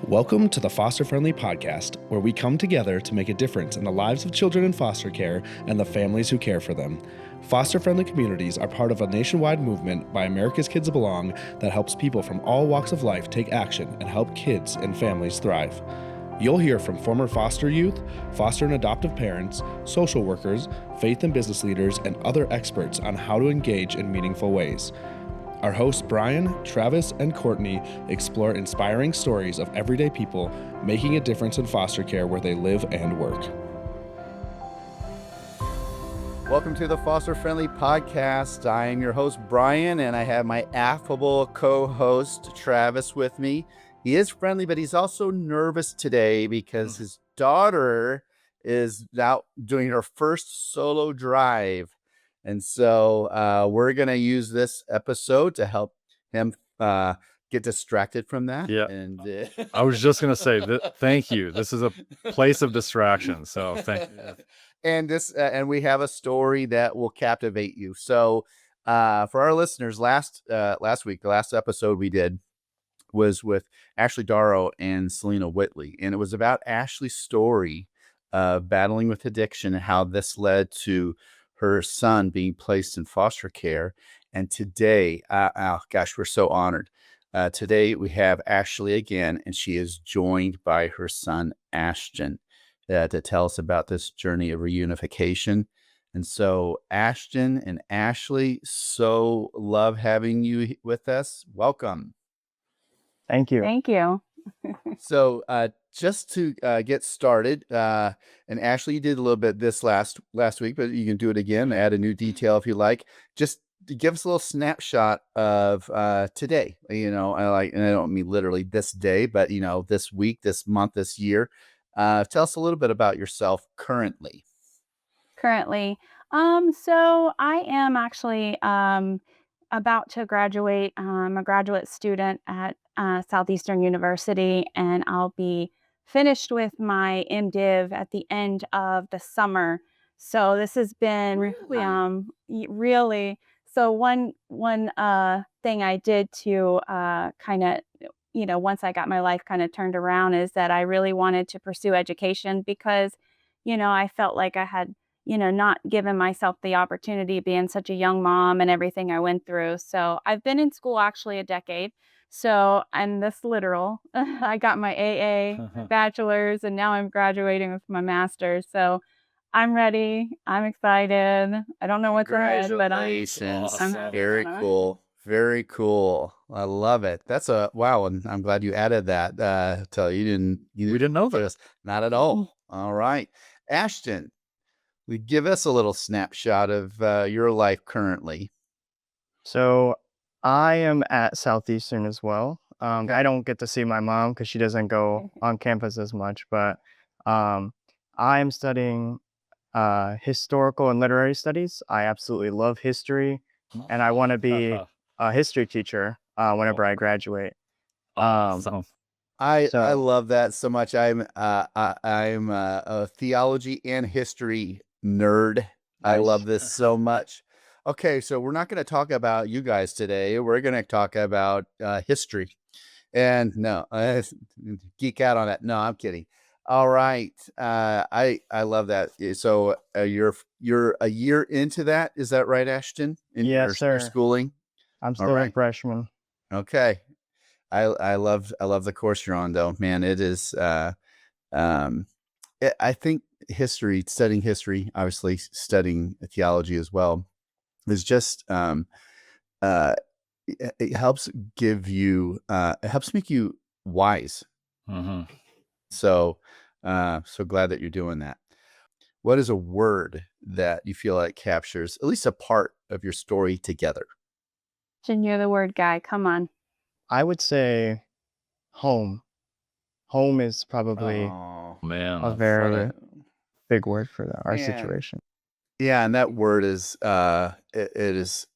Welcome to the Foster Friendly Podcast, where we come together to make a difference in the lives of children in foster care and the families who care for them. Foster Friendly communities are part of a nationwide movement by America's Kids Belong that helps people from all walks of life take action and help kids and families thrive. You'll hear from former foster youth, foster and adoptive parents, social workers, faith and business leaders, and other experts on how to engage in meaningful ways. Our hosts Brian, Travis, and Courtney explore inspiring stories of everyday people making a difference in foster care where they live and work. Welcome to the Foster Friendly Podcast. I am your host, Brian, and I have my affable co-host, Travis, with me. He is friendly, but he's also nervous today because his daughter is out doing her first solo drive. And so we're going to use this episode to help him get distracted from that. Yeah. And I was just going to say that. Thank you. This is a place of distraction. So thank you. And we have a story that will captivate you. So for our listeners, last week, the last episode we did was with Ashley Darrow and Selena Whitley. And it was about Ashley's story of battling with addiction and how this led to her son being placed in foster care. And today, we're so honored. Today we have Ashley again, and she is joined by her son, Ashton, to tell us about this journey of reunification. And so Ashton and Ashley, so love having you with us. Welcome. Thank you. Thank you. So just to get started, and Ashley, you did a little bit this last week, but you can do it again, add a new detail if you like. Just to give us a little snapshot of today. And I don't mean literally this day, but this week, this month, this year. Tell us a little bit about yourself currently. So I am actually about to graduate. I'm a graduate student at Southeastern University, and I'll be finished with my MDiv at the end of the summer. So this has been really. So one thing I did to kind of, once I got my life kind of turned around is that I really wanted to pursue education because, I felt like I had not given myself the opportunity being such a young mom and everything I went through. So I've been in school actually a decade. So I'm this literal. I got my AA bachelor's and now I'm graduating with my master's. So I'm ready. I'm excited. I don't know what's ahead, but Congratulations. Very cool. Very cool. I love it. That's wow. And I'm glad you added that. We didn't know this. Not at all. All right. Ashton, give us a little snapshot of your life currently. So I am at Southeastern as well. I don't get to see my mom because she doesn't go on campus as much, but I am studying historical and literary studies. I absolutely love history, and I want to be a history teacher whenever I graduate. Awesome. I love that so much. I'm a theology and history nerd. Nice. I love this so much. Okay, so we're not going to talk about you guys today. We're going to talk about history. And no, geek out on that. No, I'm kidding. All right. I love that. So you're a year into that. Is that right, Ashton? Yes, sir. Your schooling? I'm still a freshman. Okay. I love the course you're on though, man. It is, I think studying history, obviously studying theology as well, is just, it helps it helps make you wise. Mm-hmm. So glad that you're doing that. What is a word that you feel like captures at least a part of your story together? You're the word guy. Come on. I would say home. Home is probably a very big word for our situation. Yeah, and that word is it is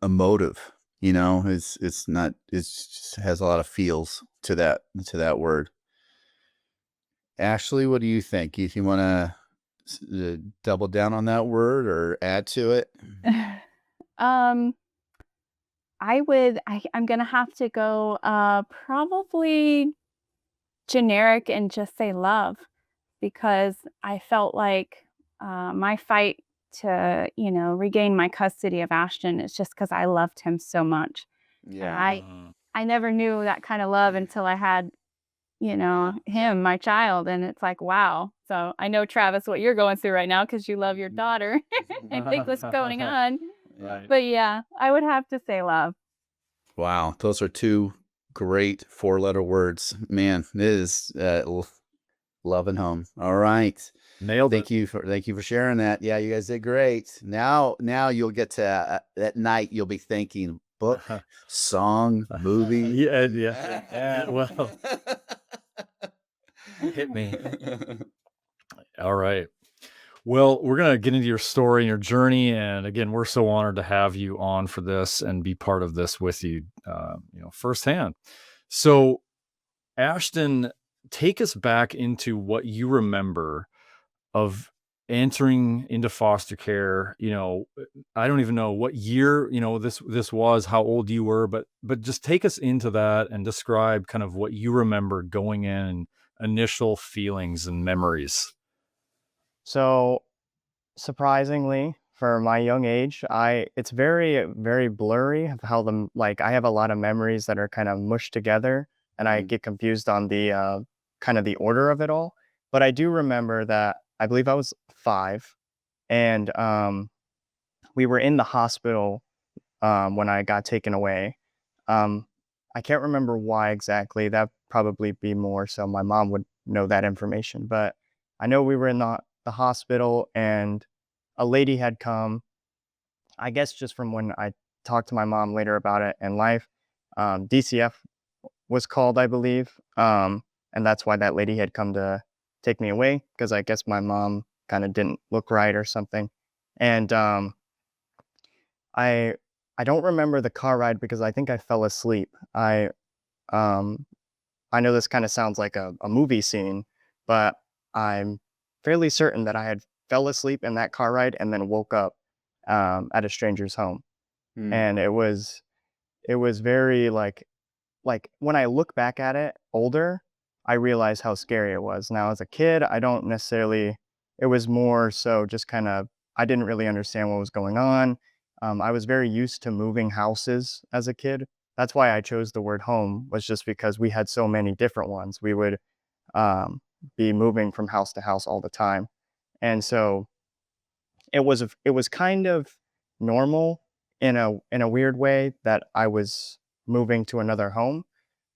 emotive. It's not. It just has a lot of feels to that word. Ashley, what do you think? Do you want to double down on that word or add to it? I'm gonna have to go probably generic and just say love, because I felt like my fight to, regain my custody of Ashton is just because I loved him so much. And Yeah. I never knew that kind of love until I had, him, my child. And it's like, wow. So I know, Travis, what you're going through right now because you love your daughter and think what's going on. Right. But yeah, I would have to say love. Wow. Those are two great 4-letter words. Man, it is love and home. All right. Nailed it. Thank you for sharing that. Yeah, you guys did great. Now you'll get to at night you'll be thinking book, song, movie. Yeah. Well, hit me. All right. Well, we're going to get into your story and your journey. And again, we're so honored to have you on for this and be part of this with you, firsthand. So, Ashton, take us back into what you remember of entering into foster care. I don't even know what year, this was, how old you were, but just take us into that and describe kind of what you remember going in and initial feelings and memories. So surprisingly, for my young age, it's very, very blurry of how I have a lot of memories that are kind of mushed together, and I get confused on the kind of the order of it all. But I do remember that I believe I was 5, and we were in the hospital when I got taken away. Um, I can't remember why exactly. That probably be more so my mom would know that information, but I know we were in the hospital and a lady had come, I guess just from when I talked to my mom later about it in life. DCF was called, I believe. And that's why that lady had come to take me away, because I guess my mom kind of didn't look right or something. And I I don't remember the car ride because I think I fell asleep. Um I know this kind of sounds like a movie scene, but I'm fairly certain that I had fell asleep in that car ride and then woke up at a stranger's home. And it was very like when I look back at it older, I realize how scary it was. Now as a kid, I don't necessarily, it was more so just kind of, I didn't really understand what was going on. I was very used to moving houses as a kid. That's why I chose the word home, was just because we had so many different ones. We would um, be moving from house to house all the time. And so it was kind of normal in a weird way that I was moving to another home.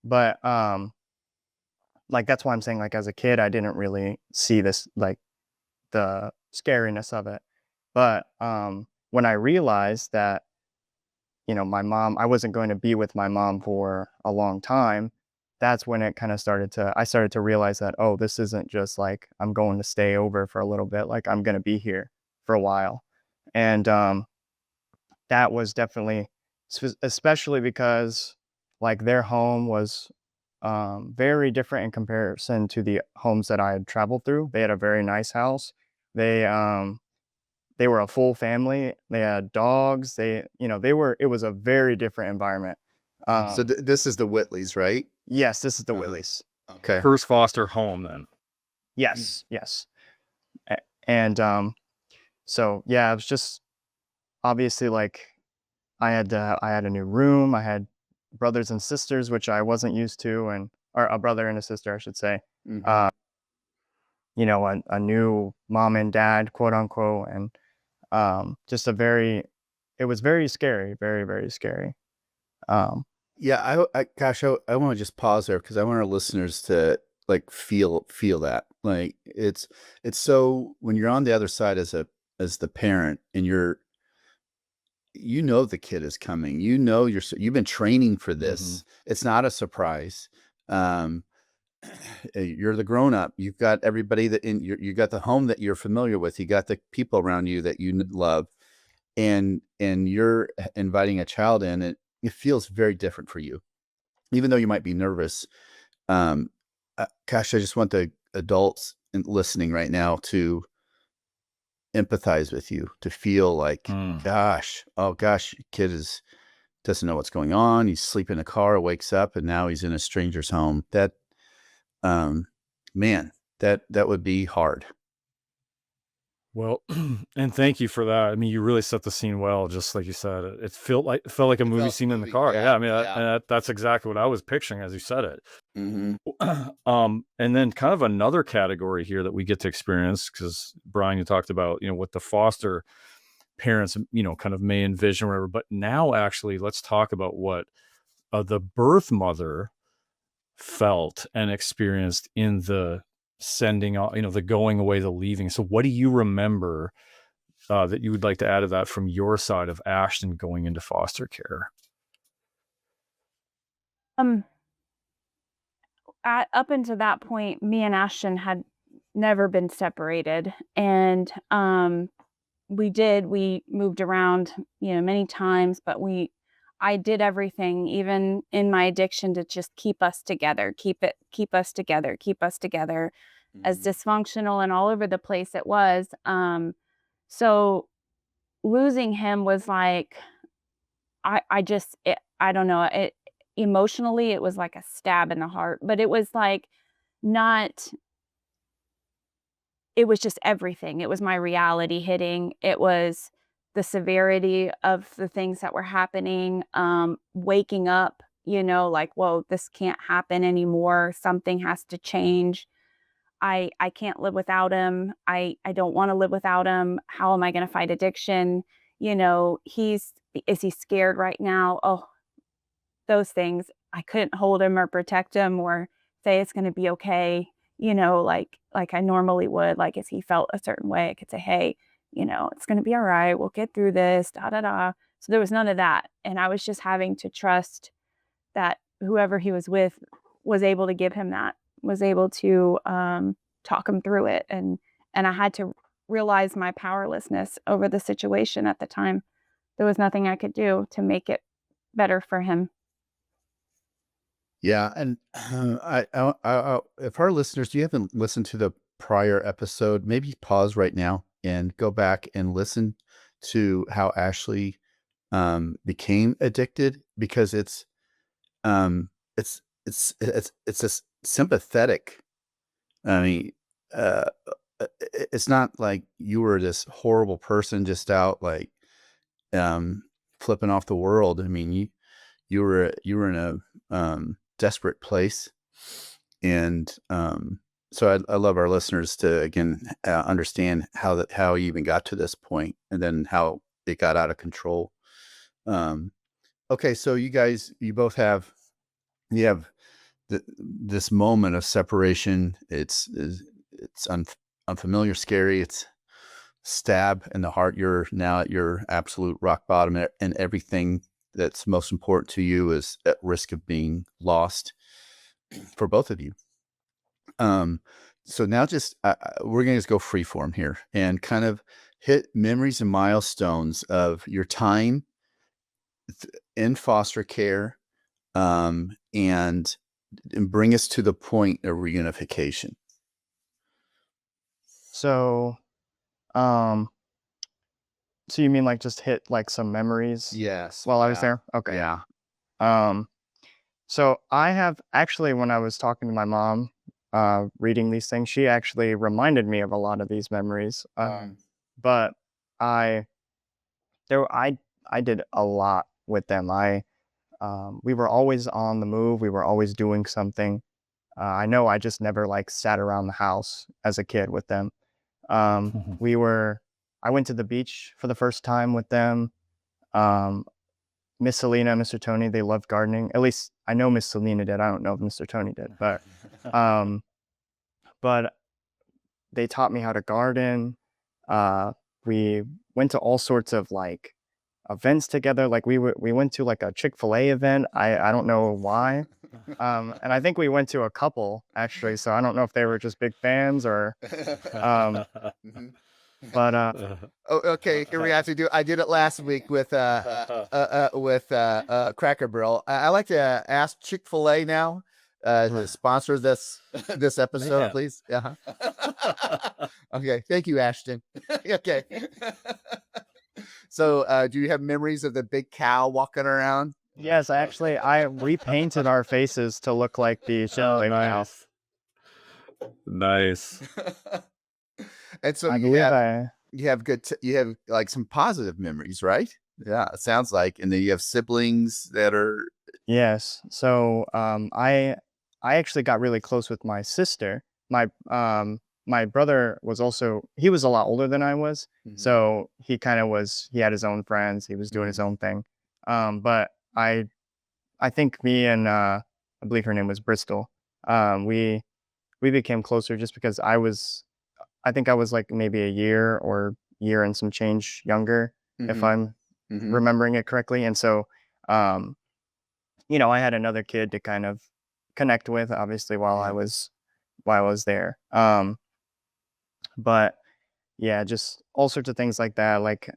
But like that's why I'm saying, like, as a kid I didn't really see this, like, the scariness of it. But when I realized that, my mom, I wasn't going to be with my mom for a long time, that's when it kind of I started to realize that, oh, this isn't just like I'm going to stay over for a little bit, like I'm going to be here for a while. And that was definitely, especially because like their home was very different in comparison to the homes that I had traveled through. They had a very nice house. They were a full family. They had dogs. It was a very different environment. So this is the Whitleys, right? Yes, this is the Willies. Okay. First foster home then. Yes, yes. And so yeah, it was just obviously like I had a new room. I had brothers and sisters, which I wasn't used to, or a brother and a sister, I should say. Mhm. A new mom and dad, quote unquote, and just it was very scary, very, very scary. Yeah, gosh, I want to just pause there because I want our listeners to like feel that. Like it's so when you're on the other side as the parent and the kid is coming. You've been training for this. It's not a surprise. Um you're the grown up. You've got everybody you got the home that you're familiar with. You got the people around you that you love, and you're inviting a child in. It feels very different for you, even though you might be nervous. Gosh, I just want the adults listening right now to empathize with you, to feel like, gosh, kid doesn't know what's going on. He's sleeping in a car, wakes up, and now he's in a stranger's home. man, that would be hard. Well, and thank you for that. I mean, you really set the scene well, just like you said. It felt like a movie felt scene in the movie, car. yeah, Yeah, I mean, yeah. that's exactly what I was picturing as you said it. Mm-hmm. And then kind of another category here that we get to experience, because Brian, you talked about, what the foster parents, kind of may envision or whatever. But now, actually, let's talk about what the birth mother felt and experienced in the sending out, the going away, the leaving. So what do you remember that you would like to add to that from your side of Ashton going into foster care? Up until that point, me and Ashton had never been separated, and we moved around, many times, but I did everything, even in my addiction, to just keep us together, keep us together, keep us together, as dysfunctional and all over the place it was. So losing him was like, I don't know, emotionally, it was like a stab in the heart, but it was like not, it was just everything. It was my reality hitting. It was the severity of the things that were happening, waking up, like, whoa, this can't happen anymore. Something has to change. I can't live without him. I don't want to live without him. How am I going to fight addiction? Is he scared right now? Oh, those things. I couldn't hold him or protect him or say it's going to be okay, like I normally would. Like if he felt a certain way, I could say, hey, it's going to be all right. We'll get through this, da da da. So there was none of that. And I was just having to trust that whoever he was with was able to give him that, was able to talk him through it. And I had to realize my powerlessness over the situation at the time. There was nothing I could do to make it better for him. Yeah, and if our listeners, you haven't listened to the prior episode, maybe pause right now and go back and listen to how Ashley became addicted, because it's just sympathetic. I mean, uh, it's not like you were this horrible person just out like flipping off the world. I mean, you were in a desperate place, and so I love our listeners to again understand how you even got to this point, and then how it got out of control. Okay, so you both have this moment of separation. It's unfamiliar, scary. It's stab in the heart. You're now at your absolute rock bottom, and everything that's most important to you is at risk of being lost for both of you. So now we're going to just go freeform here and kind of hit memories and milestones of your time in foster care, and bring us to the point of reunification. So, so you mean like just hit like some memories? Yes. While I was there? Okay. Yeah. So I have actually, when I was talking to my mom, reading these things, she actually reminded me of a lot of these memories. But I did a lot with them. We were always on the move. We were always doing something. I know I just never like sat around the house as a kid with them. I went to the beach for the first time with them. Miss Selena, Mr. Tony, they loved gardening. At least I know Miss Selena did. I don't know if Mr. Tony did, but they taught me how to garden. We went to all sorts of like events together. Like we went to like a Chick-fil-A event. I don't know why. And I think we went to a couple actually. So I don't know if they were just big fans or, but Oh, okay. Here we have to do. I did it last week with Cracker Barrel. I like to ask Chick-fil-A now to sponsor this episode, Man. please. Okay. Thank you, Ashton. Okay. So, do you have memories of the big cow walking around? yes, I repainted our faces to look like the Chick-fil-A cow. Nice. And so I you believe have you have like some positive memories, right? Yeah, it sounds like. And then you have siblings that are. yes. So I actually got really close with my sister. My brother was also, he was a lot older than I was, Mhm, so he kind of was, he had his own friends, he was doing his mhm, own thing. But I think me and I believe her name was Bristol. We became closer just because I think I was like maybe a year or year and some change younger, if mhm, I'm mhm. remembering it correctly. And so, um, I had another kid to kind of connect with, obviously, Yeah. while I was there. But yeah, just all sorts of things like that. Like,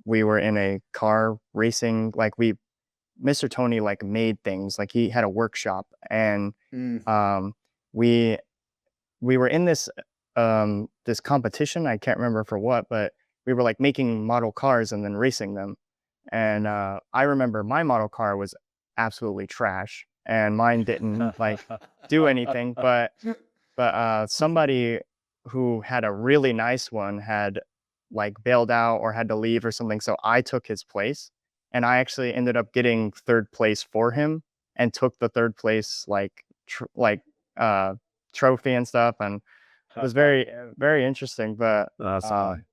we were in a car racing. Like, Mr. Tony like made things. Like, he had a workshop, and Mm, um, we we were in this competition. I can't remember for what, but we were like making model cars and then racing them. And I remember my model car was absolutely trash, and mine didn't like do anything. But somebody who had a really nice one had like bailed out or had to leave or something. So I took his place, and I actually ended up getting third place for him, and took the third place uh, trophy and stuff, and it was very interesting. That's Um, funny.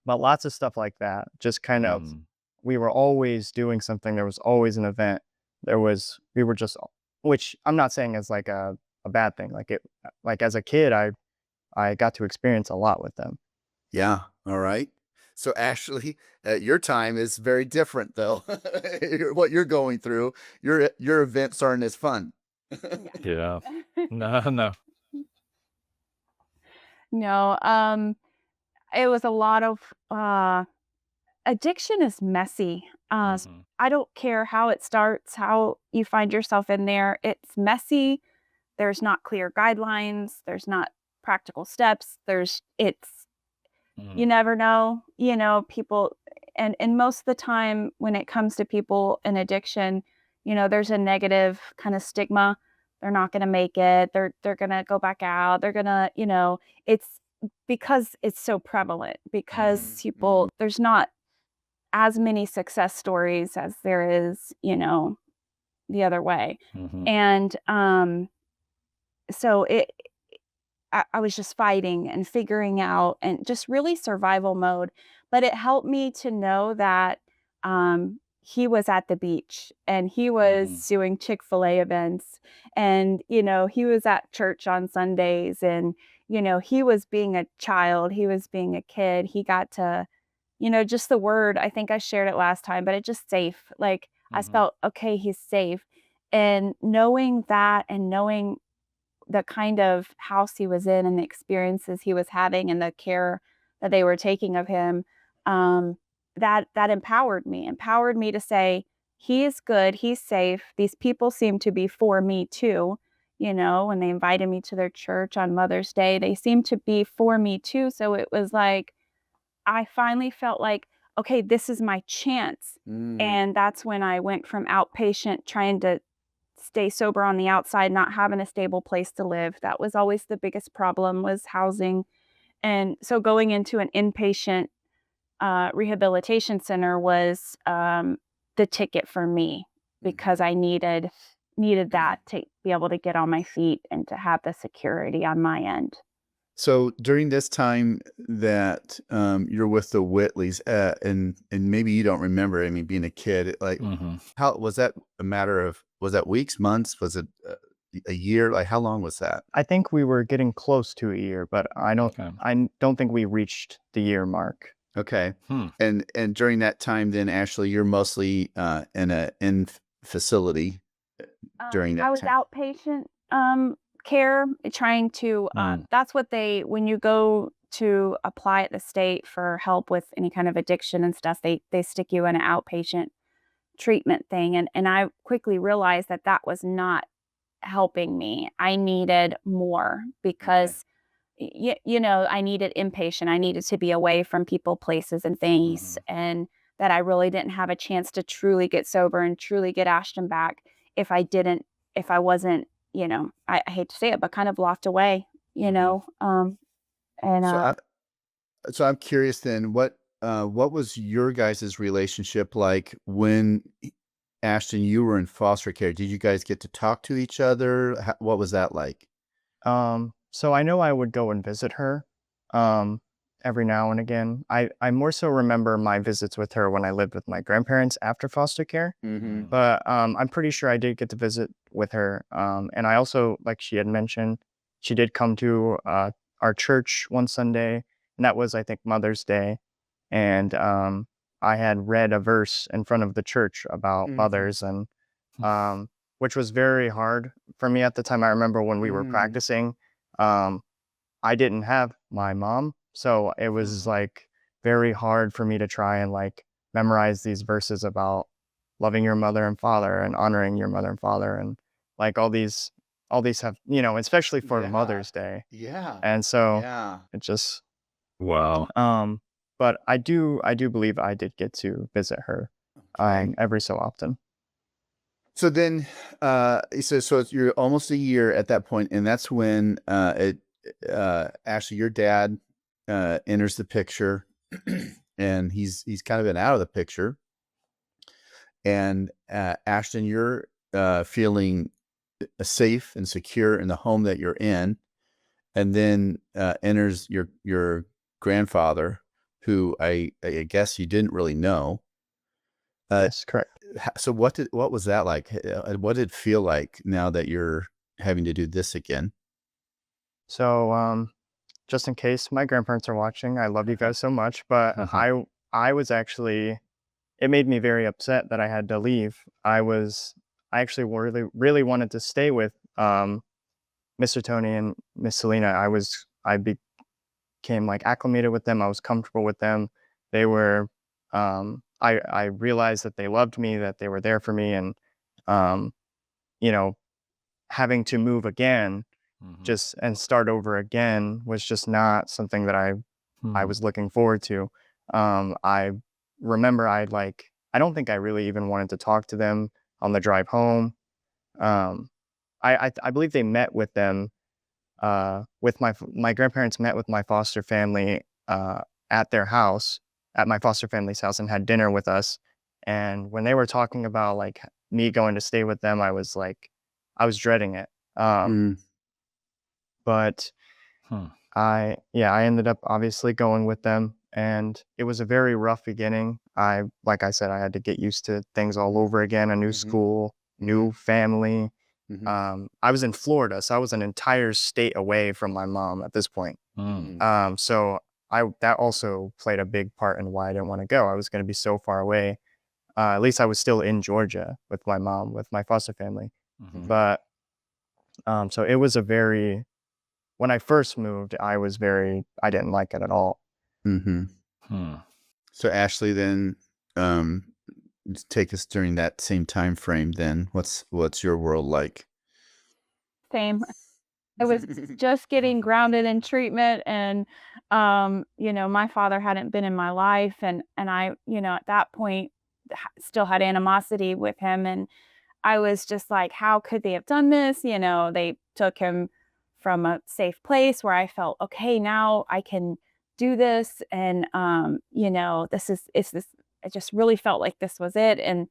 but lots of stuff like that. Just kind of, Mm. we were always doing something. There was always an event. We were just, which I'm not saying as like a bad thing. Like as a kid, I got to experience a lot with them. yeah. All right. So Ashley, your time is very different, though. What you're going through, your events aren't as fun. Yeah. Yeah. No, no. No, it was a lot of addiction is messy. Mhm. I don't care how it starts, how you find yourself in there. It's messy. There's not clear guidelines. There's not practical steps. You Mhm. never know, people, and most of the time when it comes to people in addiction, there's a negative kind of stigma. They're not going to make it. They're going to go back out. They're going to, it's because it's so prevalent, Mhm. because Mhm, there's not as many success stories as there is, the other way. Mhm. And so I was just fighting and figuring out, and just really survival mode. But it helped me to know that he was at the beach, and he was Mhm. doing Chick-fil-A events, and he was at church on Sundays, and he was being a child, he was being a kid. He got to, just the word, I think I shared it last time, but it just safe. Like, I Mhm. felt okay, he's safe. And knowing that, and knowing the kind of house he was in, and the experiences he was having, and the care that they were taking of him, um, that empowered me to say, he is good, he's safe. These people seem to be for me too. When they invited me to their church on Mother's Day, they seemed to be for me too. So it was like, I finally felt like, okay, this is my chance. mm, And that's when I went from outpatient, trying to stay sober on the outside, not having a stable place to live. That was always the biggest problem, was housing. And so going into an inpatient rehabilitation center was the ticket for me, because mhm. I needed that to be able to get on my feet and to have the security on my end. So during this time that you're with the Whitleys, and maybe you don't remember, I mean, being a kid, like, Mhm. how was that a matter of, was that weeks, months? Was it a year? Like, how long was that? I think we were getting close to a year, but Okay. I don't think we reached the year mark. Okay. Hmm. And during that time, then Ashley, you're mostly in facility during I that was time. outpatient care, trying to. Mm. That's what when you go to apply at the state for help with any kind of addiction and stuff, they stick you in an outpatient treatment thing, and I quickly realized that that was not helping me. I needed more, Okay. because I needed inpatient. I needed to be away from people, places, and things, Mhm. and that I really didn't have a chance to truly get sober and truly get Ashton back if I wasn't, I hate to say it, but kind of locked away, and So so I'm curious then, what was your guys' relationship like when Ashton, you were in foster care? Did you guys get to talk to each other? What was that like? So I know I would go and visit her um, every now and again. I more so remember my visits with her when I lived with my grandparents after foster care. Mm-hmm. But I'm pretty sure I did get to visit with her. And I also, like she had mentioned, she did come to our church one Sunday, and that was, I think, Mother's Day. And I had read a verse in front of the church about mothers, and um, which was very hard for me at the time. I remember when we were practicing, um, I didn't have my mom, so it was like very hard for me to try and like memorize these verses about loving your mother and father and honoring your mother and father, and like all these have, especially for Yeah. Mother's Day. Yeah. And so Yeah. it just Wow. but I do believe I did get to visit her Okay. every so often. So then, you're almost a year at that point, and that's when Ashley, your dad, enters the picture, and he's kind of been out of the picture. And Ashton, you're feeling safe and secure in the home that you're in, and then enters your grandfather, who I guess you didn't really know. Yes, correct. So what was that like? What did it feel like now that you're having to do this again? So just in case my grandparents are watching, I love you guys so much, but I was actually, it made me very upset that I had to leave. I actually really wanted to stay with Mr. Tony and Miss Selena. I became like acclimated with them. I was comfortable with them. They were I realized that they loved me, that they were there for me, and um, you know, having to move again just and start over again was just not something that I was looking forward to. I remember I don't think I really even wanted to talk to them on the drive home. Um, I believe they met with them with my grandparents met with my foster family at their house, at my foster family's house, and had dinner with us. And when they were talking about like me going to stay with them, I was dreading it. Mm. But I ended up obviously going with them, and it was a very rough beginning. Like I said, I had to get used to things all over again, a new school, new family. I was in Florida, so I was an entire state away from my mom at this point. So that also played a big part in why I didn't want to go. I was going to be so far away. At least I was still in Georgia with my mom, with my foster family. But so it was when I first moved, I didn't like it at all. So Ashley, then take us during that same time frame. Then what's your world like? Same. I was just getting grounded in treatment, and my father hadn't been in my life, and I, at that point still had animosity with him, and I was just like, how could they have done this? They took him from a safe place where I felt, okay, now I can do this, and I just really felt like this was it. And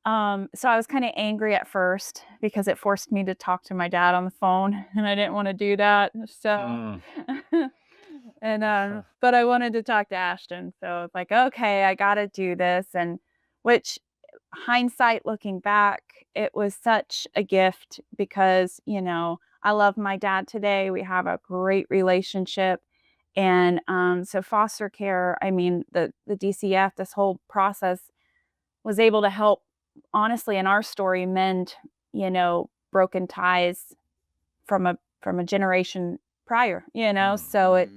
so I was kind of angry at first because it forced me to talk to my dad on the phone, and I didn't want to do that. So, and but I wanted to talk to Ashton. So it's like, okay, I got to do this. And which, hindsight looking back, it was such a gift because, I love my dad today. We have a great relationship. And so foster care, I mean, the DCF, this whole process was able to help, honestly, in our story, mend, broken ties from a generation prior, so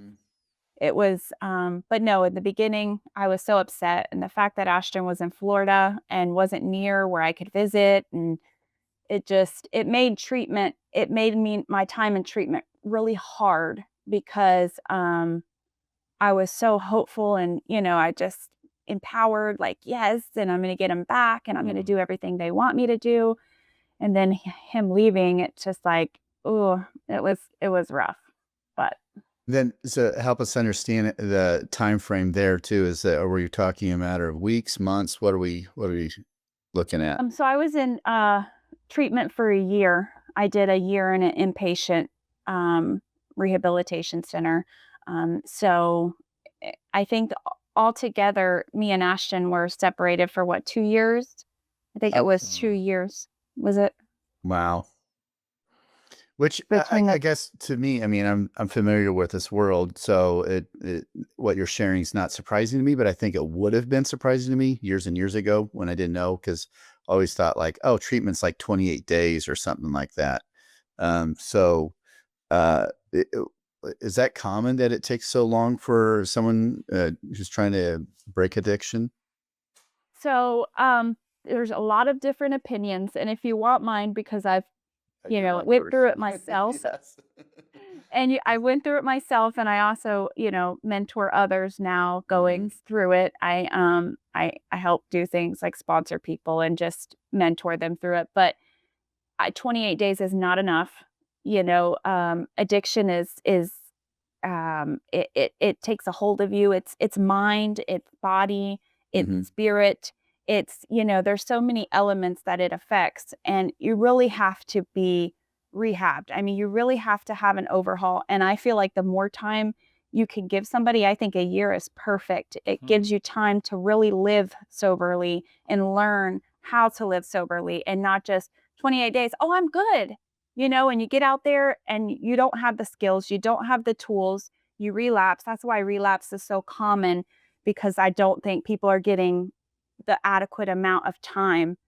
it was but no, in the beginning I was so upset, and the fact that Ashton was in Florida and wasn't near where I could visit, and it made me my time in treatment really hard because I was so hopeful, and I just empowered, like, yes, and I'm going to get them back, and I'm going to do everything they want me to do. and then him leaving, it's just like, oh, it was rough. But Then, so help us understand the time frame there too. Is that, or were you talking a matter of weeks, months? What are we looking at? so I was in treatment for a year. I did a year in an inpatient um, rehabilitation center. So I think altogether, me and Ashton were separated for what, 2 years? I think it was 2 years. Was it Wow. Which between I the? guess to me, I mean, I'm familiar with this world, so what you're sharing is not surprising to me, but I think it would have been surprising to me years and years ago when I didn't know, because I always thought like, oh, treatment's like 28 days or something like that. So uh, is that common that it takes so long for someone who's trying to break addiction? So there's a lot of different opinions, and if you want mine, because I've went through it myself. Yes. And I went through it myself, and I also, mentor others now going through it. I help do things like sponsor people and just mentor them through it. But 28 days is not enough. Addiction is it takes a hold of you. It's mind, it's body, it's Mhm. spirit. It's, there's so many elements that it affects, and you really have to be rehabbed. I mean, you really have to have an overhaul. And I feel like the more time you can give somebody, I think a year is perfect. It gives you time to really live soberly and learn how to live soberly, and not just 28 days. Oh, I'm good. And you get out there and you don't have the skills, you don't have the tools, you relapse. That's why relapse is so common, because I don't think people are getting the adequate amount of time.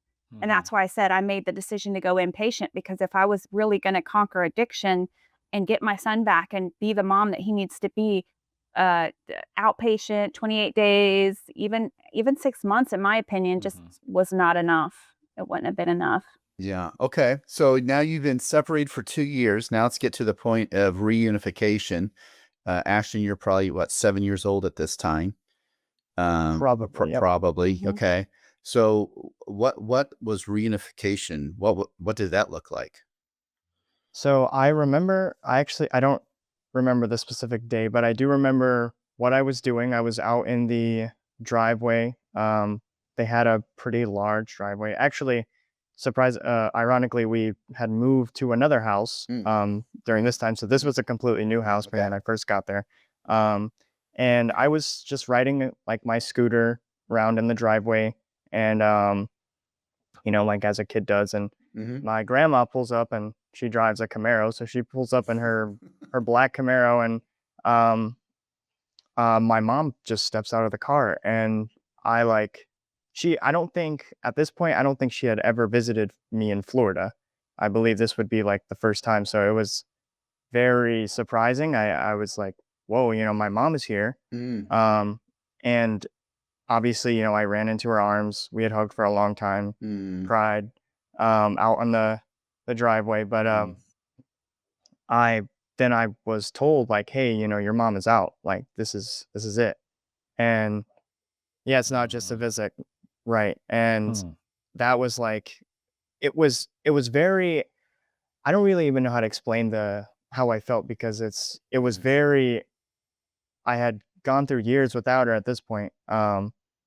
And that's why I said I made the decision to go inpatient, because if I was really going to conquer addiction and get my son back and be the mom that he needs to be, outpatient, 28 days, even 6 months, in my opinion, just was not enough. It wouldn't have been enough. Yeah. Okay. So now you've been separated for 2 years. Now let's get to the point of reunification. Ashton, you're probably what, 7 years old at this time? Probably, yep. Probably. Mhm. Okay. So what was reunification? What did that look like? So I remember, I don't remember the specific day, but I do remember what I was doing. I was out in the driveway. They had a pretty large driveway. Actually, ironically, we had moved to another house during this time. So this was a completely new house when I first got there. Um, and I was just riding like my scooter around in the driveway, and like as a kid does. And Mm-hmm. my grandma pulls up, and she drives a Camaro, so she pulls up in her black Camaro, and um, my mom just steps out of the car, and I like I don't think at this point, I don't think she had ever visited me in Florida. I believe this would be like the first time, so it was very surprising. I was like, whoa, my mom is here. Mm. And obviously, I ran into her arms. We had hugged for a long time, Mm. cried out on the driveway. But I was told like, hey, your mom is out. Like this is it. And yeah, it's not just a visit, right? And that was like, it was very. I don't really even know how to explain how I felt, because it was very. I had gone through years without her at this point,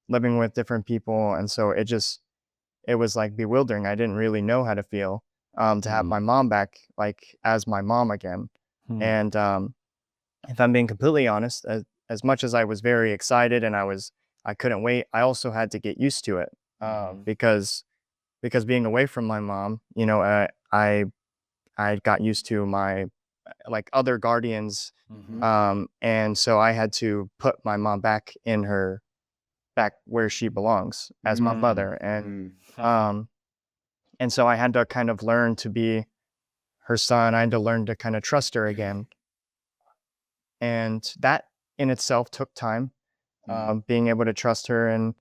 living with different people, and so it was like bewildering. I didn't really know how to feel, to have my mom back, like as my mom again. And if I'm being completely honest, as much as I was very excited and I couldn't wait, I also had to get used to it, because being away from my mom, I got used to my like other guardians, and so I had to put my mom back where she belongs as my mother, and so I had to kind of learn to be her son. I had to learn to kind of trust her again, and that in itself took time, being able to trust her, and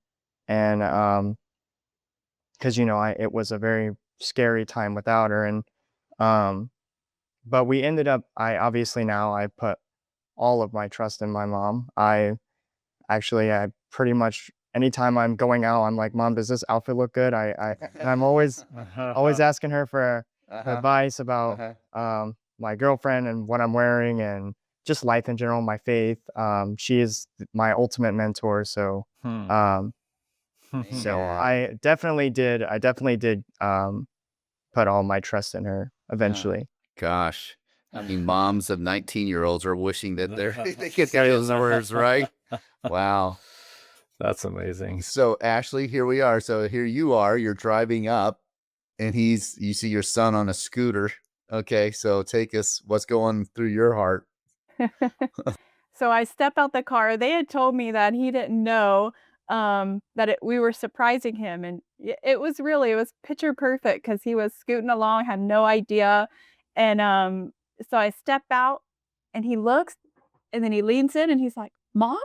because it was a very scary time without her, and but we ended up. I put all of my trust in my mom. I pretty much anytime I'm going out, I'm like, Mom, does this outfit look good? And I'm always asking her for advice about my girlfriend and what I'm wearing and just life in general, my faith. She is my ultimate mentor. So um, so Yeah. I definitely did put all my trust in her eventually. Gosh. I mean, moms of 19-year-olds are wishing that they could carry those numbers, right? Wow. That's amazing. So Ashley, here we are. So here you are, you're driving up and you see your son on a scooter. Okay. So take us, what's going through your heart? So I step out the car. They had told me that he didn't know we were surprising him, and it was picture perfect because he was scooting along, had no idea, and so I step out, and he looks, and then he leans in, and he's like, "Mom,"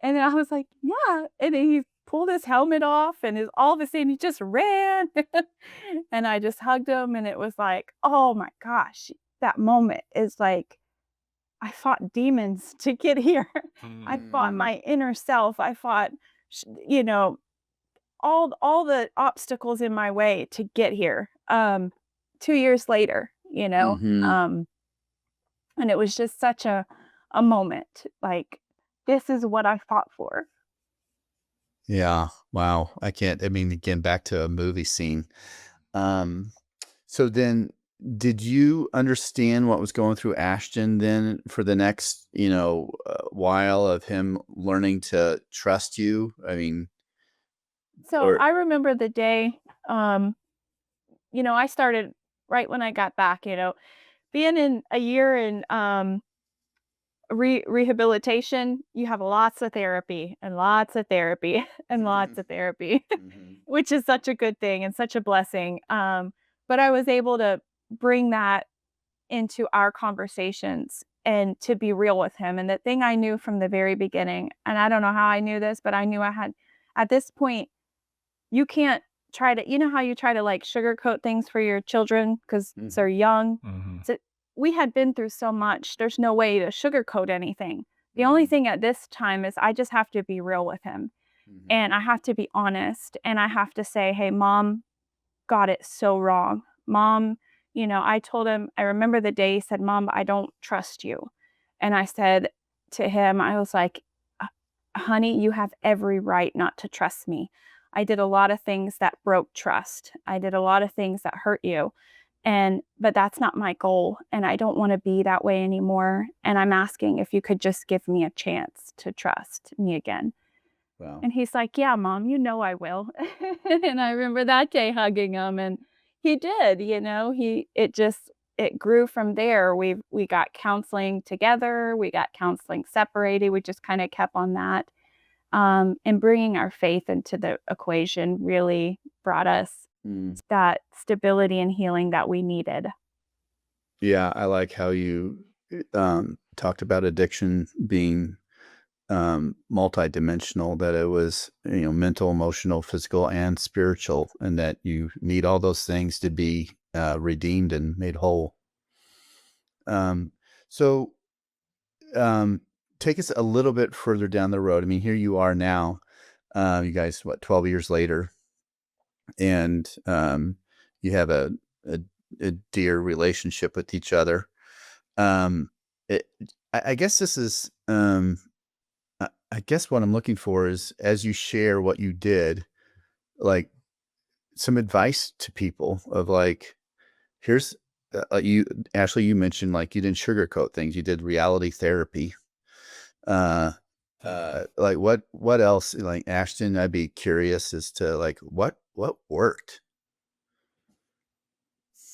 and then I was like, "Yeah," and then he pulled his helmet off, and all of a sudden he just ran, and I just hugged him, and it was like, oh my gosh, that moment is like. I fought demons to get here. I fought my inner self. I fought, you know, all the obstacles in my way to get here. 2 years later, Mhm. and it was just such a moment. Like, this is what I fought for. Yeah. Wow. I mean, again, back to a movie scene. Um, so then did you understand what was going through Ashton then for the next, while of him learning to trust you? I mean, So or I remember the day, um, I started right when I got back, being in a year in rehabilitation, you have lots of therapy and lots of therapy and lots of therapy, Mhm. which is such a good thing and such a blessing. But I was able to bring that into our conversations and to be real with him. And the thing I knew from the very beginning, and I don't know how I knew this, but I knew I had at this point, you can't try to, how you try to like sugarcoat things for your children because they're Mhm. young. Mhm. So we had been through so much. There's no way to sugarcoat anything. The only Mhm. thing at this time is I just have to be real with him Mhm. and I have to be honest and I have to say, hey, mom got it so wrong. Mom, I told him, I remember the day he said, Mom, I don't trust you. And I said to him, I was like, honey, you have every right not to trust me. I did a lot of things that broke trust. I did a lot of things that hurt you. But that's not my goal. And I don't want to be that way anymore. And I'm asking if you could just give me a chance to trust me again. Wow. And he's like, yeah, mom, I will. And I remember that day hugging him and he did, it grew from there. We got counseling together. We got counseling separated. We just kind of kept on that. And bringing our faith into the equation really brought us Mm. that stability and healing that we needed. Yeah, I like how you talked about addiction being multidimensional, that it was, mental, emotional, physical, and spiritual, and that you need all those things to be redeemed and made whole. Um, so um, take us a little bit further down the road. I mean, here you are now, you guys, 12 years later, and you have a, a dear relationship with each other. Um, it, I guess this is, I guess what I'm looking for is, as you share what you did, like some advice to people of like, here's you, Ashley, you mentioned like you didn't sugarcoat things. You did reality therapy. Uh, like what else? Like Ashton, I'd be curious as to like what worked.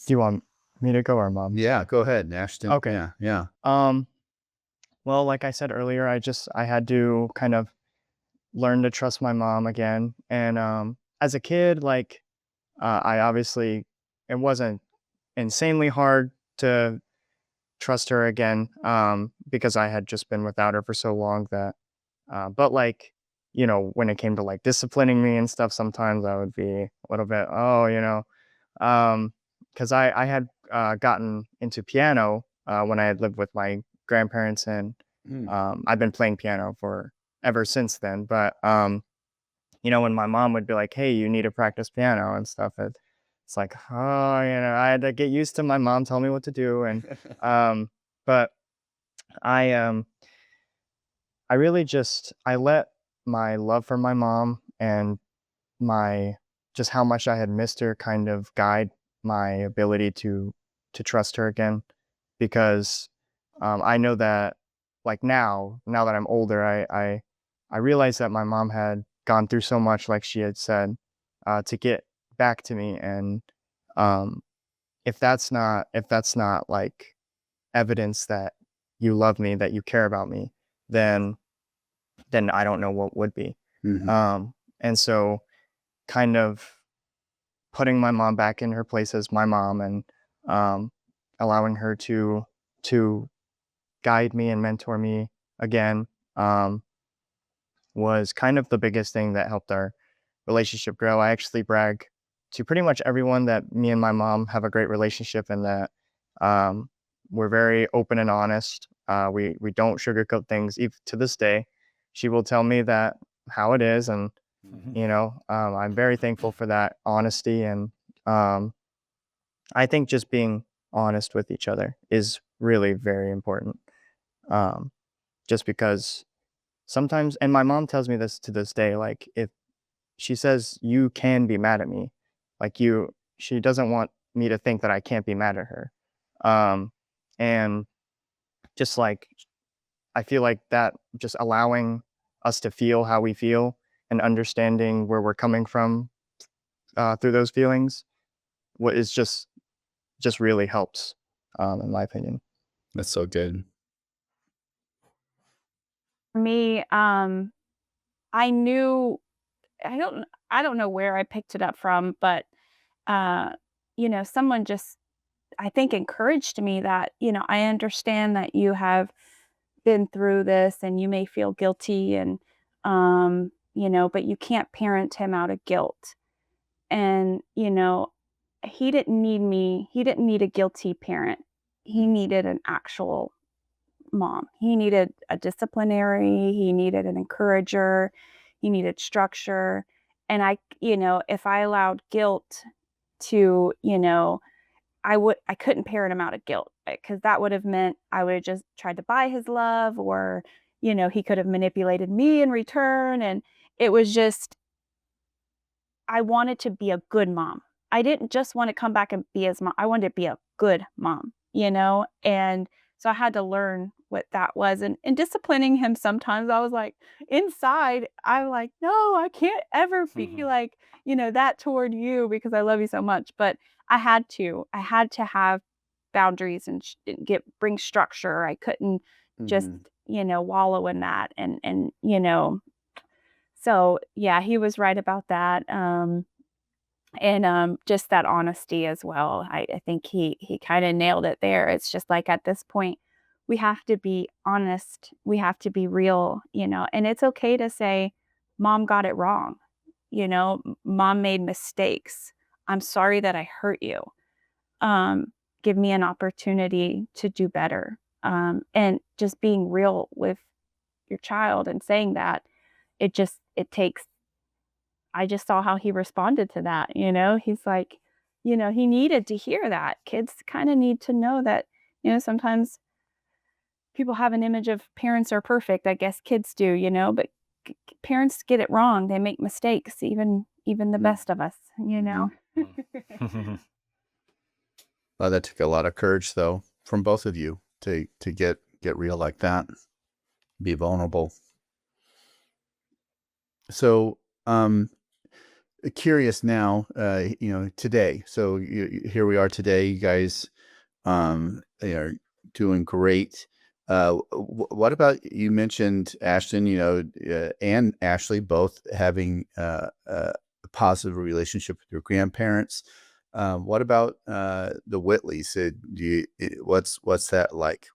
Do you want me to go or mom? Yeah, go ahead, Ashton. Okay. Yeah, yeah. Well, like I said earlier, I had to kind of learn to trust my mom again. And as a kid, like I obviously it wasn't insanely hard to trust her again because I had just been without her for so long that but like when it came to like disciplining me and stuff, sometimes I would be a little bit because I had gotten into piano when I had lived with my grandparents and Mm. I've been playing piano for ever since then. But when my mom would be like, hey, you need to practice piano and stuff, it's like, oh, I had to get used to my mom telling me what to do. And but I I really I let my love for my mom and my just how much I had missed her kind of guide my ability to trust her again, because I know that, like, now that I'm older, I realize that my mom had gone through so much, like she had said, to get back to me. And um, if that's not like evidence that you love me, that you care about me, then I don't know what would be. Mhm. And so, kind of putting my mom back in her place as my mom, and um, allowing her to guide me and mentor me again, um, was kind of the biggest thing that helped our relationship grow. I actually brag to pretty much everyone that me and my mom have a great relationship, and that um, we're very open and honest. We don't sugarcoat things. Even to this day, she will tell me that how it is, and I'm very thankful for that honesty. And um, I think just being honest with each other is really very important. Um, just because sometimes, and my mom tells me this to this day, like, if she says you can be mad at me, like, she doesn't want me to think that I can't be mad at her. Um, and just like, I feel like that, just allowing us to feel how we feel and understanding where we're coming from through those feelings, what is just really helps, in my opinion. That's so good. For me, I knew I don't know where I picked it up from, but uh, someone just, I think, encouraged me that, I understand that you have been through this and you may feel guilty, and but you can't parent him out of guilt. And, he didn't need a guilty parent. He needed an actual mom. He needed a disciplinary, he needed an encourager, he needed structure. And if I allowed guilt to, I couldn't parent him out of guilt, because that would have meant I would have just tried to buy his love, or, he could have manipulated me in return. And it was just, I wanted to be a good mom. I didn't just want to come back and be his mom. I wanted to be a good mom. And so I had to learn what that was. And disciplining him sometimes, I was like, inside, I'm like, no, I can't ever be like, that toward you, because I love you so much. But I had to. I had to have boundaries and bring structure. I couldn't just, Mhm. wallow in that. So yeah, he was right about that. And just that honesty as well. I think he kind of nailed it there. It's just like, at this point, we have to be honest. We have to be real, and it's okay to say, Mom got it wrong. Mom made mistakes. I'm sorry that I hurt you. Give me an opportunity to do better. And just being real with your child and saying that, it takes, I just saw how he responded to that. He's like, he needed to hear that. Kids kind of need to know that, sometimes people have an image of parents are perfect. I guess kids do, but parents get it wrong. They make mistakes, even the best of us. Well, that took a lot of courage, though, from both of you to get real like that, be vulnerable. So, curious now, today. So here we are today. You guys, are doing great. What about, you mentioned Ashton, and Ashley both having a positive relationship with your grandparents. What about the Whitleys? What's that like?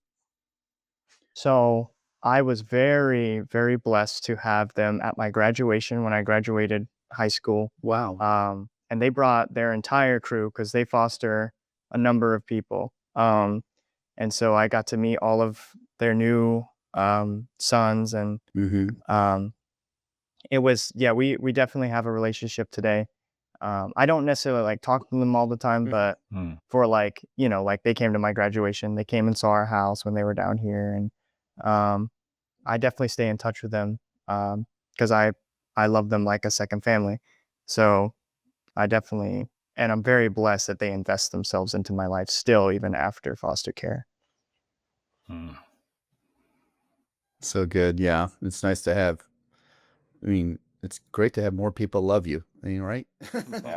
So I was very, very blessed to have them at my graduation when I graduated high school. Wow. And they brought their entire crew because they foster a number of people. And so I got to meet all of their new sons, and Mm-hmm. um, it was, yeah, we definitely have a relationship today. I don't necessarily like talk to them all the time, but Mm. for like, like they came to my graduation, they came and saw our house when they were down here. And I definitely stay in touch with them because I love them like a second family. So I definitely, and I'm very blessed that they invest themselves into my life still, even after foster care. Mm. So good. Yeah. It's nice to have. I mean, it's great to have more people love you. I mean, right?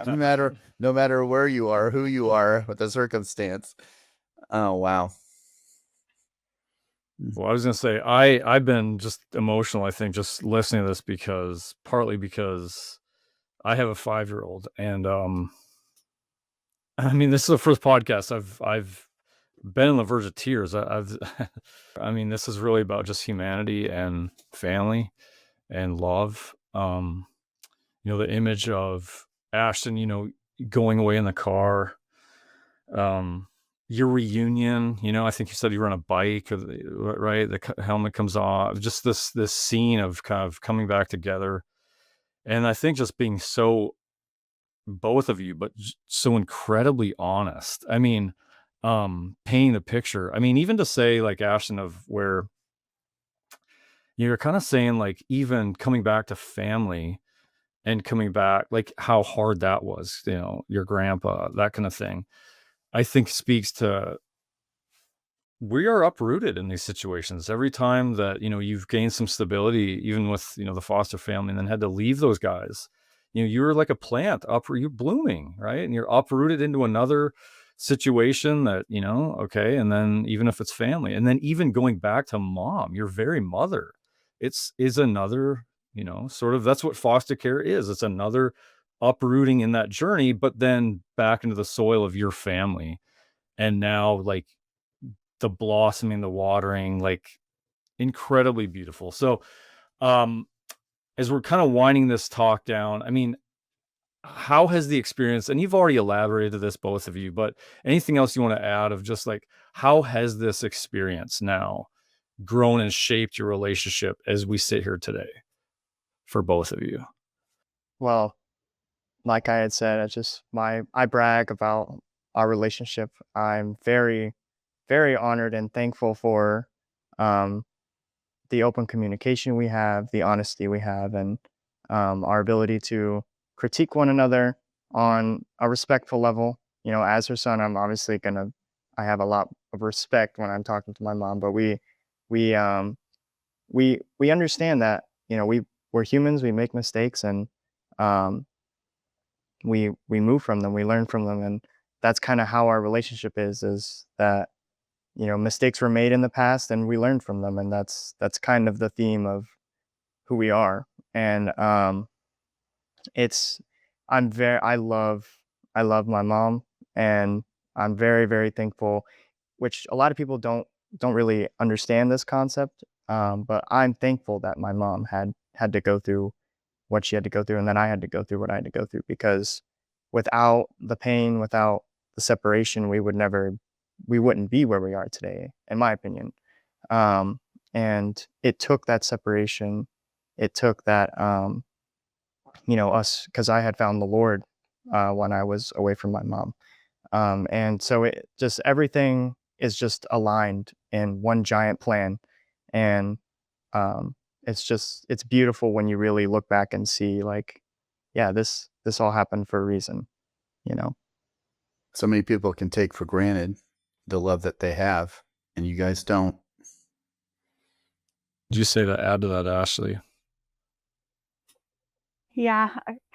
No matter where you are, who you are, what the circumstance. Oh, wow. Well, I was gonna say I've been just emotional, I think, just listening to this partly because I have a 5-year-old, and I mean, this is the first podcast I've been on the verge of tears. I've I mean, this is really about just humanity and family and love. The image of Ashton, going away in the car, your reunion, I think you said you were on a bike, right? The helmet comes off, just this scene of kind of coming back together. And I think just being both of you, but so incredibly honest. I mean, painting the picture. I mean, even to say like Ashton, of where you're kind of saying like even coming back to family and coming back, like how hard that was, your grandpa, that kind of thing. I think speaks to, we are uprooted in these situations every time that, you've gained some stability, even with, the foster family, and then had to leave those guys. You're like a plant you're blooming, right? And you're uprooted into another situation that, okay. And then even if it's family, and then even going back to mom, your very mother, is another, sort of, that's what foster care is. It's another uprooting in that journey, but then back into the soil of your family. And now, like, the blossoming, the watering, like, incredibly beautiful. So, um, as we're kind of winding this talk down, I mean, how has the experience, and you've already elaborated this, both of you, but anything else you want to add of just like, how has this experience now grown and shaped your relationship as we sit here today for both of you? Well, like I had said, it's just I brag about our relationship. I'm very, very honored and thankful for um, the open communication we have, the honesty we have, and our ability to critique one another on a respectful level. As her son, I have a lot of respect when I'm talking to my mom, but we, we understand that, we're humans, we make mistakes, and um, we move from them, we learn from them, and that's kind of how our relationship is that mistakes were made in the past and we learned from them, and that's kind of the theme of who we are. And it's I'm very I love my mom, and I'm very, very thankful, which a lot of people don't really understand this concept. But I'm thankful that my mom had to go through what she had to go through, and then I had to go through what I had to go through, because without the pain, without the separation, we wouldn't be where we are today, in my opinion. And it took that separation, it took that, us, because I had found the Lord when I was away from my mom. And so it just, everything is just aligned in one giant plan. And it's beautiful when you really look back and see, like, yeah, this all happened for a reason, you know. So many people can take for granted the love that they have, and you guys don't. Did you say to add to that, Ashley? Yeah,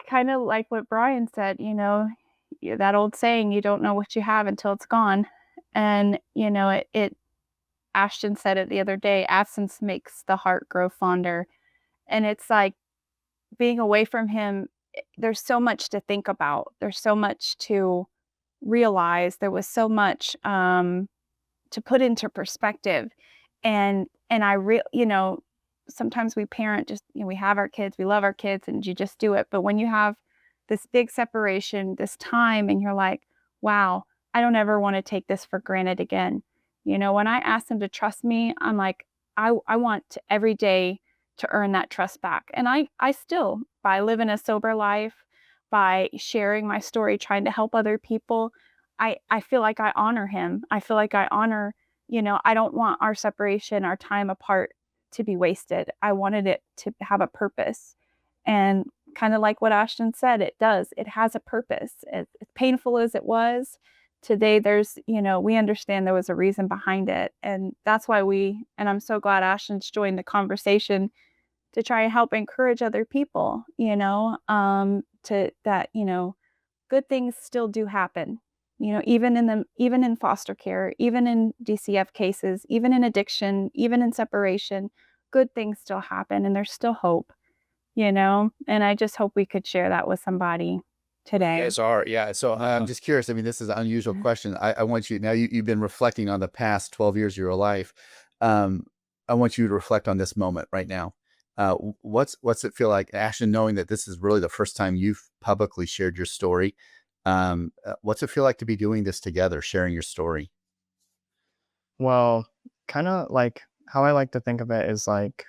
kind of like what Brian said, that old saying, you don't know what you have until it's gone. And, Ashton said it the other day, absence makes the heart grow fonder. And it's like being away from him, there's so much to think about. There's so much to realize. There was so much to put into perspective. And sometimes we parent, just, we have our kids, we love our kids, and you just do it. But when you have this big separation, this time, and you're like, wow, I don't ever want to take this for granted again. When I ask them to trust me, I'm like, I want to every day to earn that trust back. And I still, by living a sober life, by sharing my story, trying to help other people, I feel like I honor him. I feel like I honor, I don't want our separation, our time apart to be wasted. I wanted it to have a purpose. And kind of like what Ashton said, it does. It has a purpose. As painful as it was, today we understand there was a reason behind it. And that's why and I'm so glad Ashton's joined the conversation to try and help encourage other people, to that, good things still do happen. Even in foster care, even in DCF cases, even in addiction, even in separation, good things still happen and there's still hope, and I just hope we could share that with somebody You today. guys are, yeah. So I'm just curious. I mean, this is an unusual question. I want you now. You've been reflecting on the past 12 years of your life. I want you to reflect on this moment right now. What's it feel like, Ashton, knowing that this is really the first time you've publicly shared your story? What's it feel like to be doing this together, sharing your story? Well, kind of like how I like to think of it is like,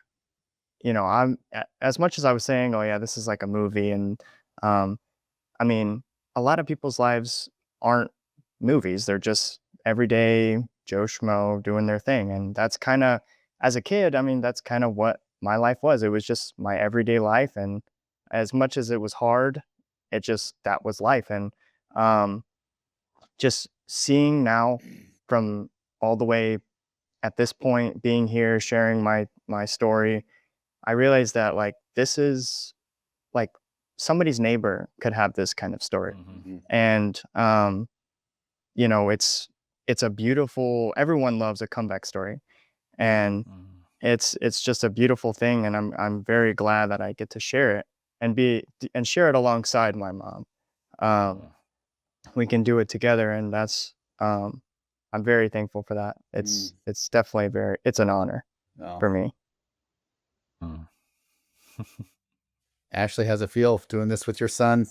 as much as I was saying, oh yeah, this is like a movie, and um, I mean, a lot of people's lives aren't movies. They're just everyday Joe Schmo doing their thing. And that's kind of, as a kid, I mean, that's kind of what my life was. It was just my everyday life. And as much as it was hard, that was life. And um, just seeing now from all the way at this point, being here, sharing my story, I realized that like this is like somebody's neighbor could have this kind of story. Mhm. And it's a beautiful, everyone loves a comeback story, and Mhm. it's just a beautiful thing, and I'm very glad that I get to share it and share it alongside my mom. um we can do it together, and that's I'm very thankful for that. It's definitely it's an honor Oh. for me. Mm. Ashley, how's it feel doing this with your son?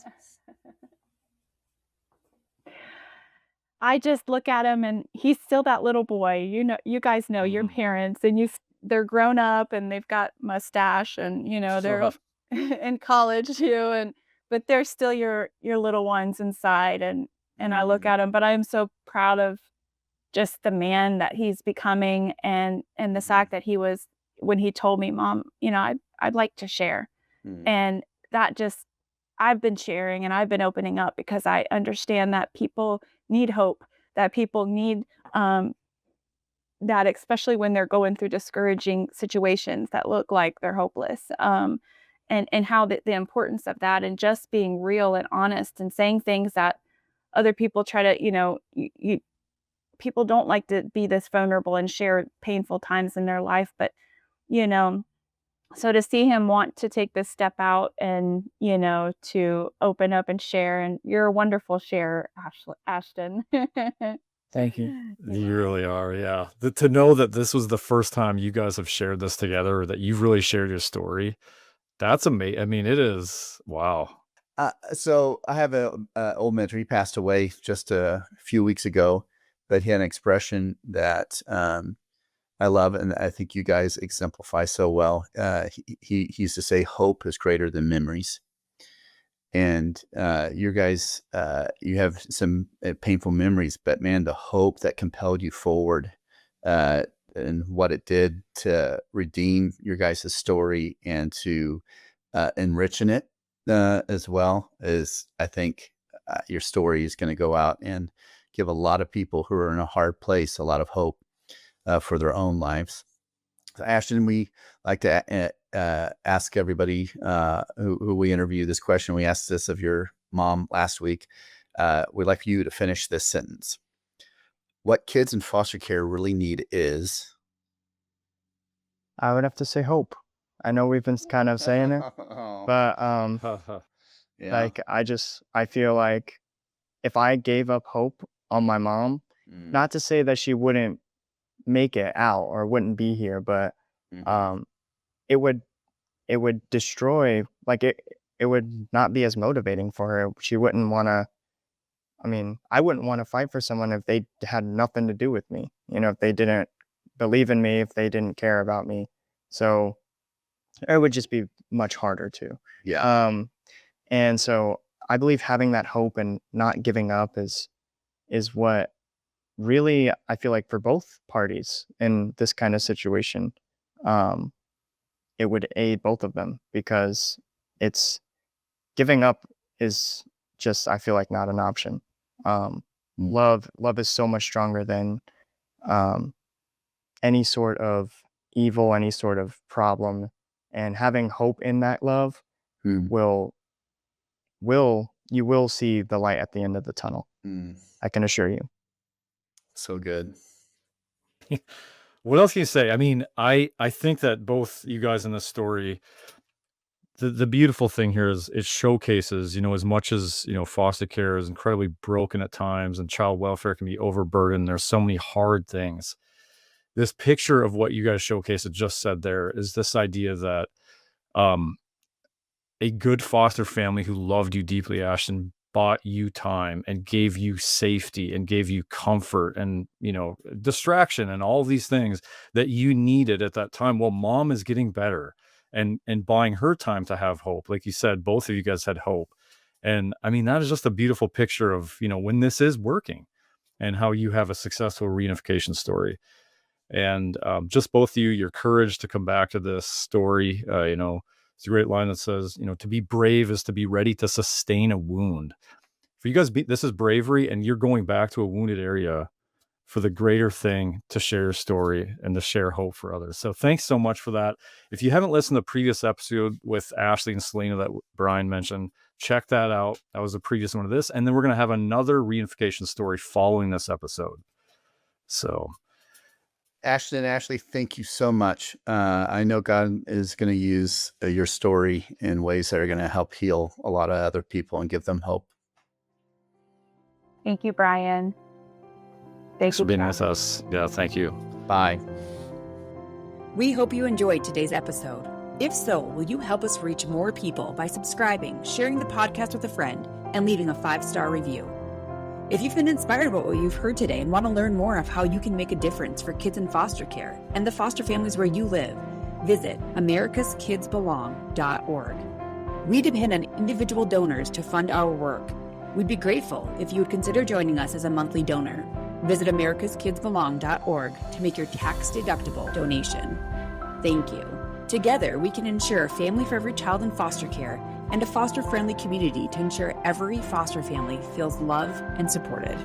I just look at him and he's still that little boy. You guys know your Mhm. parents, and they're grown up and they've got mustache, and they're in college too, but they're still your little ones inside, and I look Mhm. at him, but I'm so proud of just the man that he's becoming, and the fact that he was, when he told me, "Mom, I'd like to share." Mhm. And that just, I've been sharing and I've been opening up because I understand that people need hope, that people need, that, especially when they're going through discouraging situations that look like they're hopeless. And how the importance of that, and just being real and honest and saying things that other people try to, people don't like to be this vulnerable and share painful times in their life. But, you know, so to see him want to take this step out and, to open up and share, and you're a wonderful sharer, Ashton. Thank you. You really are, yeah. To know that this was the first time you guys have shared this together, or that you've really shared your story, that's amazing. I mean, it is, wow. So I have a old mentor. He passed away just a few weeks ago, but he had an expression that I love, and I think you guys exemplify so well. He used to say, "Hope is greater than memories." And you guys, you have some painful memories, but man, the hope that compelled you forward, and what it did to redeem your guys' story and to enrich in it as well, is, I think, your story is going to go out and give a lot of people who are in a hard place a lot of hope for their own lives. So Ashton, we like to ask everybody who we interview this question. We asked this of your mom last week. We'd like you to finish this sentence. What kids in foster care really need is... I would have to say hope. I know we've been kind of saying it, but Yeah. like I feel like if I gave up hope on my mom, Mm, not to say that she wouldn't make it out or wouldn't be here, but mhm. um it would destroy, like it would not be as motivating for her. She wouldn't want to, I mean, I wouldn't want to fight for someone if they had nothing to do with me, if they didn't believe in me, if they didn't care about me. So Or it would just be much harder to. Yeah. And so I believe having that hope and not giving up is what really, I feel like, for both parties in this kind of situation, um, it would aid both of them, because it's giving up is just, I feel like, not an option. Mm. Love is so much stronger than any sort of evil, any sort of problem, and having hope in that love Mm. you will see the light at the end of the tunnel. I can assure you. So good. What else can you say? I mean, I think that both you guys in this story, the beautiful thing here is it showcases, as much as, foster care is incredibly broken at times and child welfare can be overburdened. There's so many hard things. This picture of what you guys showcased and just said there is this idea that a good foster family who loved you deeply, Ashton, bought you time and gave you safety and gave you comfort and, distraction and all these things that you needed at that time. Well, mom is getting better and buying her time to have hope. Like you said, both of you guys had hope. And I mean, that is just a beautiful picture of, when this is working and how you have a successful reunification story. And just both of you, your courage to come back to this story, it's a great line that says, to be brave is to be ready to sustain a wound. For you guys, this is bravery, and you're going back to a wounded area for the greater thing, to share your story and to share hope for others. So thanks so much for that. If you haven't listened to the previous episode with Ashley and Selena that Brian mentioned, check that out. That was the previous one of this. And then we're going to have another reunification story following this episode. So Ashton and Ashley, thank you so much. I know God is going to use your story in ways that are going to help heal a lot of other people and give them hope. Thank you, Brian. Thanks for being with us. Yeah, thank you. Bye. We hope you enjoyed today's episode. If so, will you help us reach more people by subscribing, sharing the podcast with a friend, and leaving a 5-star review? If you've been inspired by what you've heard today and want to learn more of how you can make a difference for kids in foster care and the foster families where you live, visit americaskidsbelong.org. We depend on individual donors to fund our work. We'd be grateful if you would consider joining us as a monthly donor. Visit americaskidsbelong.org to make your tax-deductible donation. Thank you. Together, we can ensure a family for every child in foster care and a foster-friendly community to ensure every foster family feels loved and supported.